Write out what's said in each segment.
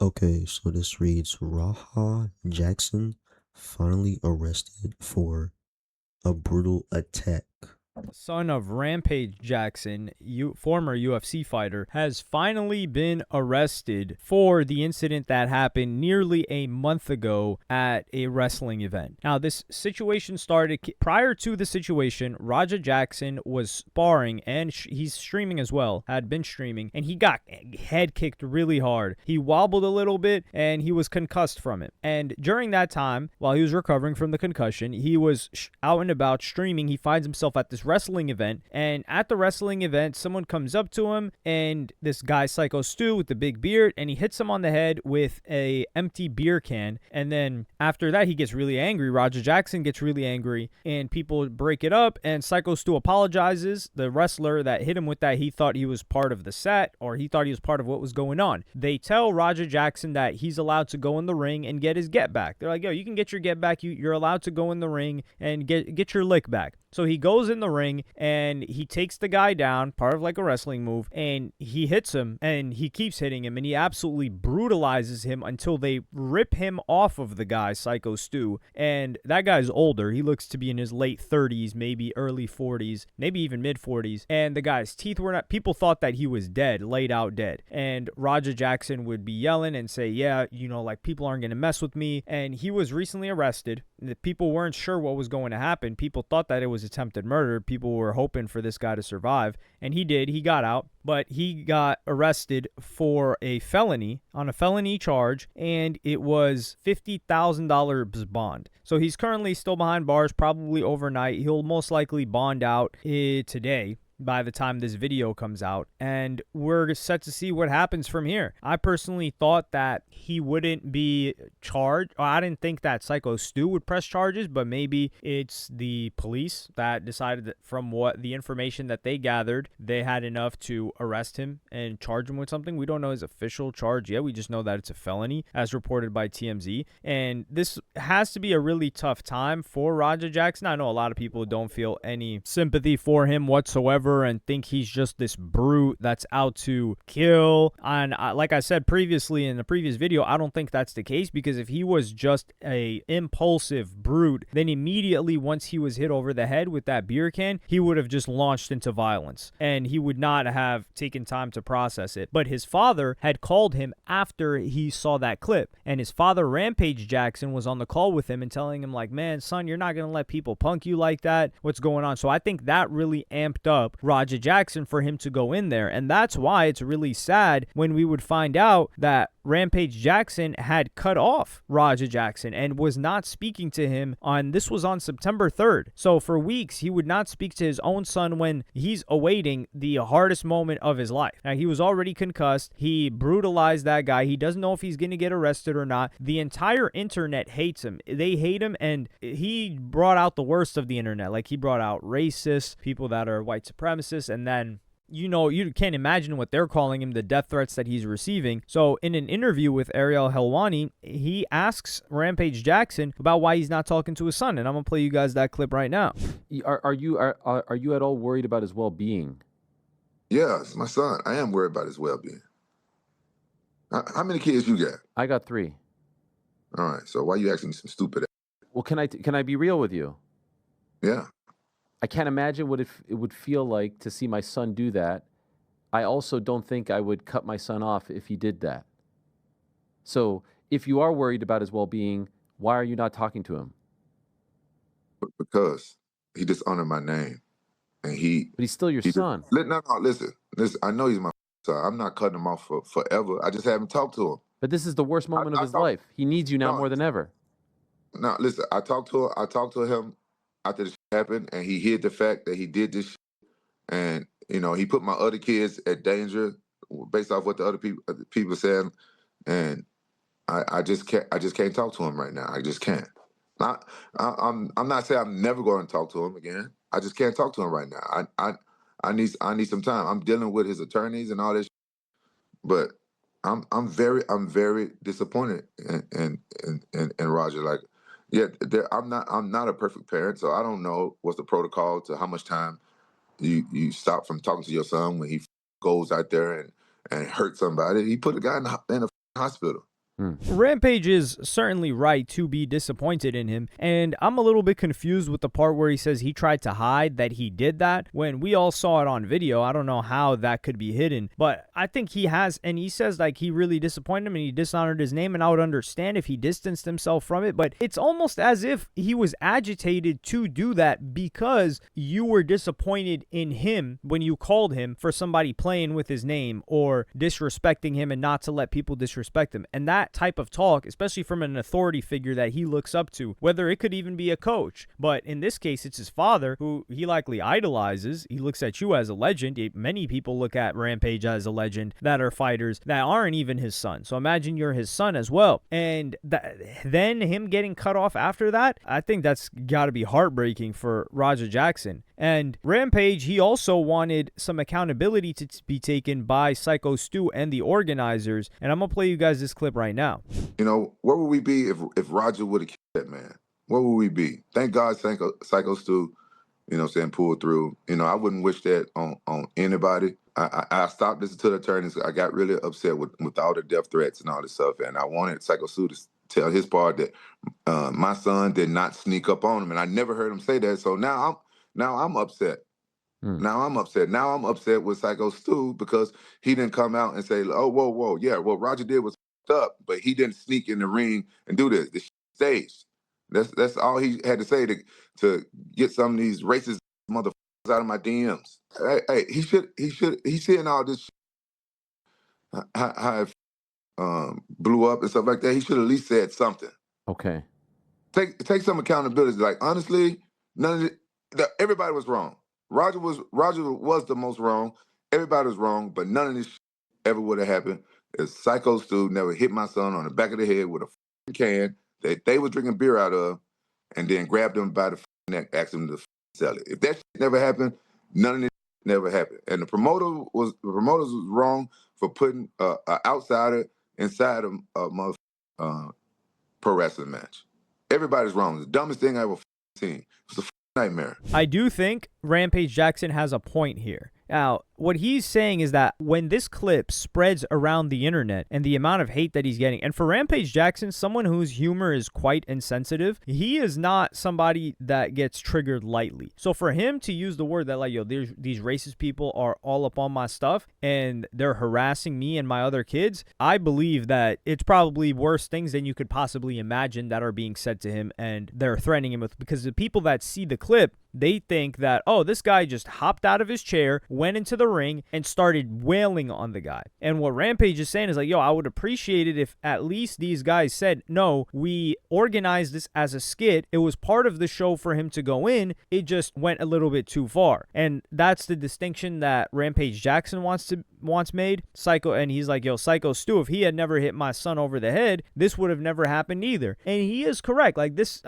Okay, so this reads Raha Jackson finally arrested for a brutal attack. Son of Rampage Jackson, former UFC fighter, has finally been arrested for the incident that happened nearly a month ago at a wrestling event. Now, this situation started prior to the situation. Raja Jackson was sparring and he's streaming as well, had been streaming, and he got head kicked really hard. He wobbled a little bit and he was concussed from it. And during that time, while he was recovering from the concussion, he was out and about streaming. He finds himself at this wrestling event, and at the wrestling event someone comes up to him, and this guy Psycho Stu with the big beard, and he hits him on the head with a empty beer can. And then after that he gets really angry. Roger Jackson gets really angry and people break it up, and Psycho Stu apologizes. The wrestler that hit him with that, he thought he was part of the set, or he thought he was part of what was going on. They tell Roger Jackson that he's allowed to go in the ring and get his get back. They're like, yo, you can get your get back. You're allowed to go in the ring and get your lick back. So he goes in the ring and he takes the guy down, part of like a wrestling move, and he hits him, and he keeps hitting him, and he absolutely brutalizes him until they rip him off of the guy, Psycho Stu. And that guy's older. He looks to be in his late 30s, maybe early 40s, maybe even mid 40s. And the guy's teeth were not, people thought that he was dead, laid out dead. And Roger Jackson would be yelling and say, yeah, like people aren't going to mess with me. And he was recently arrested. The people weren't sure what was going to happen. People thought that it was attempted murder. People were hoping for this guy to survive, and he did. He got out, but he got arrested for a felony, on a felony charge, and it was $50,000 bond. So he's currently still behind bars, probably overnight. He'll most likely bond out today by the time this video comes out, and we're set to see what happens from here. I personally thought that he wouldn't be charged. I didn't think that Psycho Stu would press charges, but maybe it's the police that decided that from what the information that they gathered, they had enough to arrest him and charge him with something. We don't know his official charge yet. We just know that it's a felony, as reported by TMZ. And this has to be a really tough time for Roger Jackson. I know a lot of people don't feel any sympathy for him whatsoever and think he's just this brute that's out to kill. And like I said previously in the previous video, I don't think that's the case, because if he was just a impulsive brute, then immediately once he was hit over the head with that beer can, he would have just launched into violence, and he would not have taken time to process it. But his father had called him after he saw that clip, and his father, Rampage Jackson, was on the call with him and telling him like, man, son, you're not going to let people punk you like that. What's going on? So I think that really amped up Roger Jackson for him to go in there. And that's why it's really sad when we would find out that Rampage Jackson had cut off Roger Jackson and was not speaking to him this was on September 3rd. So for weeks, he would not speak to his own son when he's awaiting the hardest moment of his life. Now, he was already concussed. He brutalized that guy. He doesn't know if he's going to get arrested or not. The entire internet hates him. They hate him, and he brought out the worst of the internet. Like, he brought out racists, people that are white supremacists, and then you can't imagine what they're calling him, the death threats that he's receiving. So in an interview with Ariel Helwani, he asks Rampage Jackson about why he's not talking to his son, and I'm gonna play you guys that clip right now. Are you at all worried about his well-being? Yeah, it's my son. I am worried about his well-being. How many kids you got? I got 3. All right, so why you asking me some stupid? Well, can I be real with you? Yeah. I can't imagine what it would feel like to see my son do that. I also don't think I would cut my son off if he did that. So if you are worried about his well-being, why are you not talking to him? Because he dishonored my name, and But he's still your son. No, listen. I know he's my son. I'm not cutting him off for forever. I just haven't talked to him. But this is the worst moment of his life. He needs you now more than ever. No, listen. I talked to him after this happened, and he hid the fact that he did this shit. And he put my other kids at danger based off what the other people said. And I just can't talk to him right now. I just can't. I'm not saying I'm never going to talk to him again. I just can't talk to him right now. I need some time. I'm dealing with his attorneys and all this, but I'm very disappointed in Roger. Like, yeah, I'm not a perfect parent, so I don't know what's the protocol to how much time you stop from talking to your son when he goes out there and hurt somebody. He put a guy in the hospital. Rampage is certainly right to be disappointed in him, and I'm a little bit confused with the part where he says he tried to hide that he did that when we all saw it on video. I don't know how that could be hidden, but I think he has, and he says like he really disappointed him and he dishonored his name, and I would understand if he distanced himself from it, but it's almost as if he was agitated to do that because you were disappointed in him when you called him for somebody playing with his name or disrespecting him and not to let people disrespect him. And that type of talk, especially from an authority figure that he looks up to, whether it could even be a coach, but in this case it's his father who he likely idolizes. He looks at you as a legend. Many people look at Rampage as a legend that are fighters that aren't even his son. So imagine you're his son as well, and then him getting cut off after that, I think that's got to be heartbreaking for Raja Jackson. And Rampage, he also wanted some accountability to be taken by Psycho Stu and the organizers. And I'm going to play you guys this clip right now. You know, where would we be if Roger would have killed that man? Where would we be? Thank God Psycho Stu, you know what I'm saying, pulled through. You know, I wouldn't wish that on anybody. I stopped listening to the attorneys. I got really upset with all the death threats and all this stuff. And I wanted Psycho Stu to tell his part that my son did not sneak up on him. And I never heard him say that. So now I'm upset. Now I'm upset. Now I'm upset with Psycho Stu because he didn't come out and say, oh, whoa. Yeah, what Roger did was up, but he didn't sneak in the ring and do this. This staged. That's all he had to say to get some of these racist motherfuckers out of my DMs. Hey, he's seeing all this how it blew up and stuff like that. He should at least said something. Okay. Take some accountability. Like honestly, everybody was wrong. Roger was the most wrong. Everybody was wrong, but none of this ever would have happened if Psycho Stu never hit my son on the back of the head with a can that they was drinking beer out of, and then grabbed him by the neck, asked him to sell it. If that shit never happened, none of this never happened. And the promoters was wrong for putting an outsider inside a pro wrestling match. Everybody's wrong. It's the dumbest thing I ever seen. It's a nightmare. I do think Rampage Jackson has a point here. Now, what he's saying is that when this clip spreads around the internet and the amount of hate that he's getting, and for Rampage Jackson, someone whose humor is quite insensitive, he is not somebody that gets triggered lightly. So for him to use the word that like, yo, these racist people are all up on my stuff and they're harassing me and my other kids, I believe that it's probably worse things than you could possibly imagine that are being said to him and they're threatening him with, because the people that see the clip, they think that, oh, this guy just hopped out of his chair, went into the ring, and started wailing on the guy. And what Rampage is saying is like, yo, I would appreciate it if at least these guys said, no, we organized this as a skit. It was part of the show for him to go in. It just went a little bit too far. And that's the distinction that Rampage Jackson wants made. And he's like, yo, Psycho Stu, if he had never hit my son over the head, this would have never happened either. And he is correct. Like this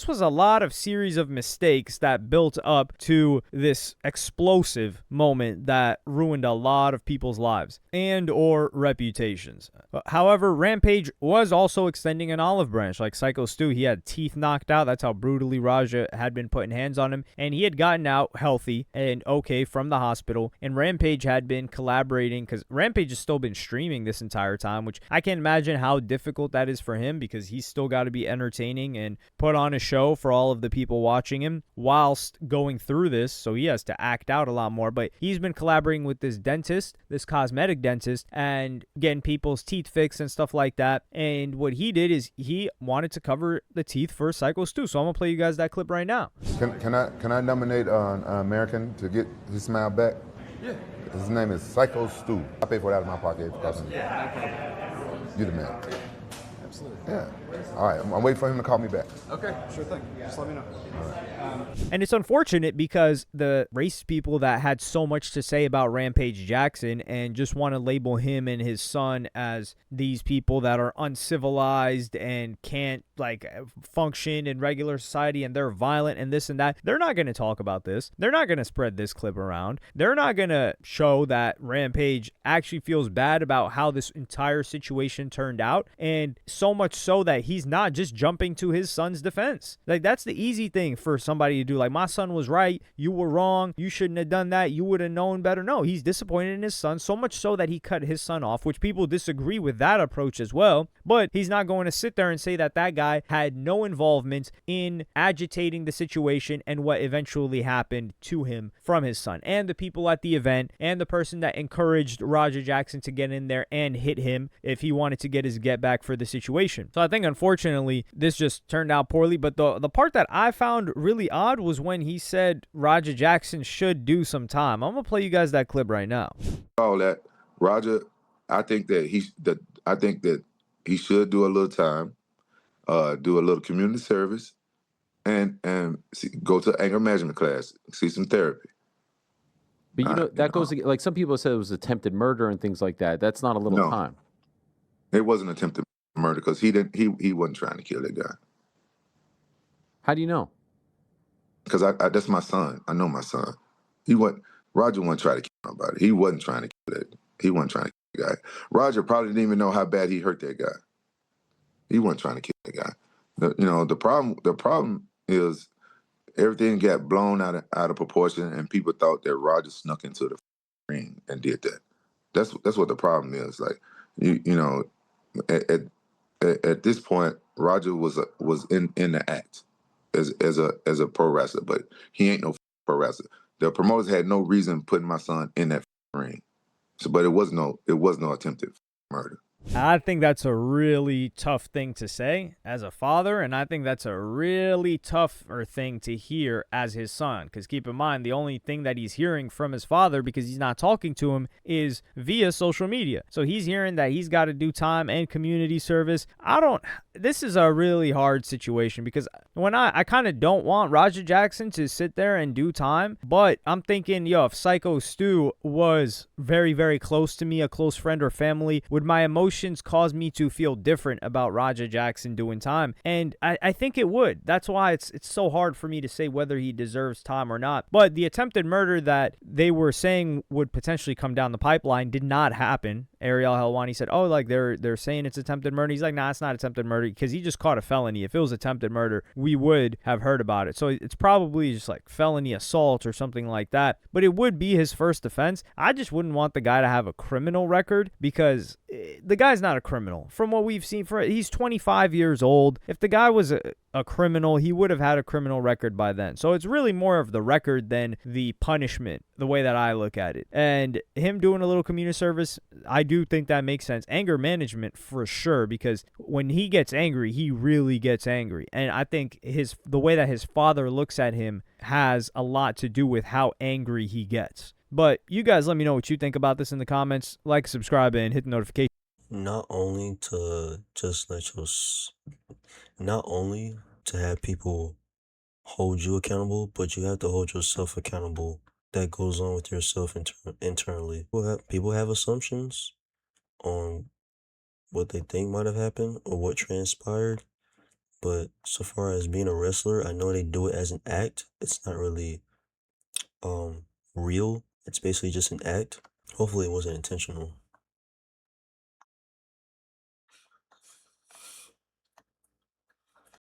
was a lot of series of mistakes that built up to this explosive moment that ruined a lot of people's lives and or reputations. However, Rampage was also extending an olive branch. Like Psycho Stu, he had teeth knocked out. That's how brutally Raja had been putting hands on him. And he had gotten out healthy and okay from the hospital. And Rampage had been collaborating, because Rampage has still been streaming this entire time, which I can't imagine how difficult that is for him, because he's still got to be entertaining and put on a show for all of the people watching him whilst going through this. So he has to act out a lot more. But he's been collaborating with this dentist, this cosmetic dentist, and getting people's teeth fixed and stuff like that. And what he did is he wanted to cover the teeth for Psycho Stu. So I'm gonna play you guys that clip right now. Can I nominate an American to get his smile back? Yeah. His name is Psycho Stu. I pay for that out of my pocket. You the man. Absolutely. Yeah. All right. I'm waiting for him to call me back. Okay, sure thing. Just let me know. All right. And it's unfortunate because the race people that had so much to say about Rampage Jackson and just want to label him and his son as these people that are uncivilized and can't like function in regular society and they're violent and this and that, they're not going to talk about this. They're not going to spread this clip around. They're not going to show that Rampage actually feels bad about how this entire situation turned out, and so much so that that he's not just jumping to his son's defense. Like, that's the easy thing for somebody to do. Like, my son was right. You were wrong. You shouldn't have done that. You would have known better. No, he's disappointed in his son, so much so that he cut his son off, which people disagree with that approach as well. But he's not going to sit there and say that that guy had no involvement in agitating the situation and what eventually happened to him from his son and the people at the event and the person that encouraged Roger Jackson to get in there and hit him if he wanted to get his get back for the situation. So I think, unfortunately, this just turned out poorly. But the part that I found really odd was when he said Roger Jackson should do some time. I'm gonna play you guys that clip right now. All that, Roger, I think that he should do a little time, do a little community service, and go to anger management class, see some therapy. But you know that goes like some people said it was attempted murder and things like that. That's not a little time. It wasn't attempted murder because he wasn't trying to kill that guy. How do you know? Because I that's my son. I know my son. Roger wasn't trying to kill nobody. He wasn't trying to kill that. He wasn't trying to kill the guy. Roger probably didn't even know how bad he hurt that guy. He wasn't trying to kill the guy. The problem is everything got blown out of proportion, and people thought that Roger snuck into the ring and did that. That's what the problem is. Like at this point, Roger was in the act as a pro wrestler, but he ain't no pro wrestler. The promoters had no reason putting my son in that ring. But it was no attempted murder. I think that's a really tough thing to say as a father, and I think that's a really tougher thing to hear as his son. Because keep in mind, the only thing that he's hearing from his father, because he's not talking to him, is via social media. So he's hearing that he's got to do time and community service. This is a really hard situation because when I kind of don't want Roger Jackson to sit there and do time, but I'm thinking, if Psycho Stu was very, very close to me, a close friend or family, would my emotions cause me to feel different about Roger Jackson doing time? And I think it would. That's why it's so hard for me to say whether he deserves time or not. But the attempted murder that they were saying would potentially come down the pipeline did not happen. Ariel Helwani said, they're saying it's attempted murder. He's like, nah, it's not attempted murder because he just caught a felony. If it was attempted murder, we would have heard about it. So it's probably just like felony assault or something like that. But it would be his first offense. I just wouldn't want the guy to have a criminal record because the guy's not a criminal. From what we've seen, he's 25 years old. If the guy was a criminal, he would have had a criminal record by then. So it's really more of the record than the punishment, the way that I look at it. And him doing a little community service, I do think that makes sense. Anger management for sure, because when he gets angry, he really gets angry. And I think the way that his father looks at him has a lot to do with how angry he gets. But you guys let me know what you think about this in the comments. Like, subscribe, and hit the notification. Not only to have people hold you accountable, but you have to hold yourself accountable. That goes on with yourself internally. People have assumptions on what they think might have happened or what transpired. But so far as being a wrestler, I know they do it as an act. It's not really real. It's basically just an act. Hopefully it wasn't intentional.